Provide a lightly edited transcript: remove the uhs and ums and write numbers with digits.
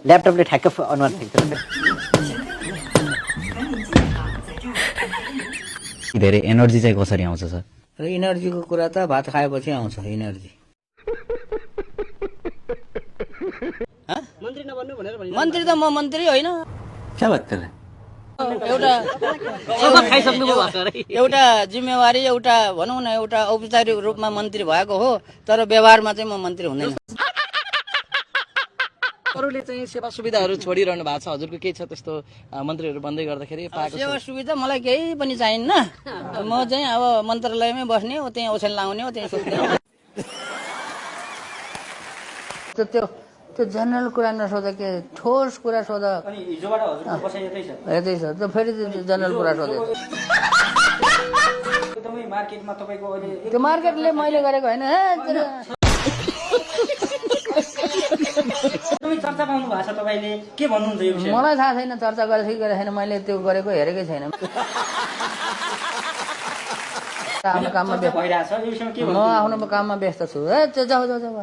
ल्यापटपले ठ्याक्क अनुहार ठेक्छ धेरै एनर्जी चाहिँ कसरी आउँछ सर? र इनर्जीको कुरा त भात खाएपछि आउँछ इनर्जी। मन्त्री त म मन्त्री होइन। क्या बात कर रहे हैं? एउटा जिम्मेवारी एउटा भनौँ न एउटा औपचारिक रूपमा मन्त्री भएको हो, तर व्यवहारमा चाहिँ म मन्त्री हुँदैन। अरूले चाहिँ सेवा सुविधाहरू छोडिरहनु भएको छ, हजुरको केही छ त्यस्तो मन्त्रीहरू बन्दै गर्दाखेरि पाएको? सेवा सुविधा मलाई केही पनि चाहिन्न। म चाहिँ अब मन्त्रालयमै बस्ने हो, त्यहीँ ओछ्यान लाउने हो, त्यहीँ सुत्ने हो। त्यो जनरल कुरा नसोधा के ठोस कुरा सोधा। यतै छ त फेरि जनरल कुरा सोधे। त्यो मार्केटले मैले गरेको होइन। चर्चा पाउनु भएको छ तपाईँले, के भन्नुहुन्छ यो विषयमा? मलाई थाहा छैन चर्चा गरेको कि गरेको छैन, मैले त्यो गरेको हेरेकै छैन। आफ्नो काममा व्यस्त भइरहेछ यो विषयमा के म आफ्नो काममा व्यस्त छु। जाऊ जाऊ जाऊ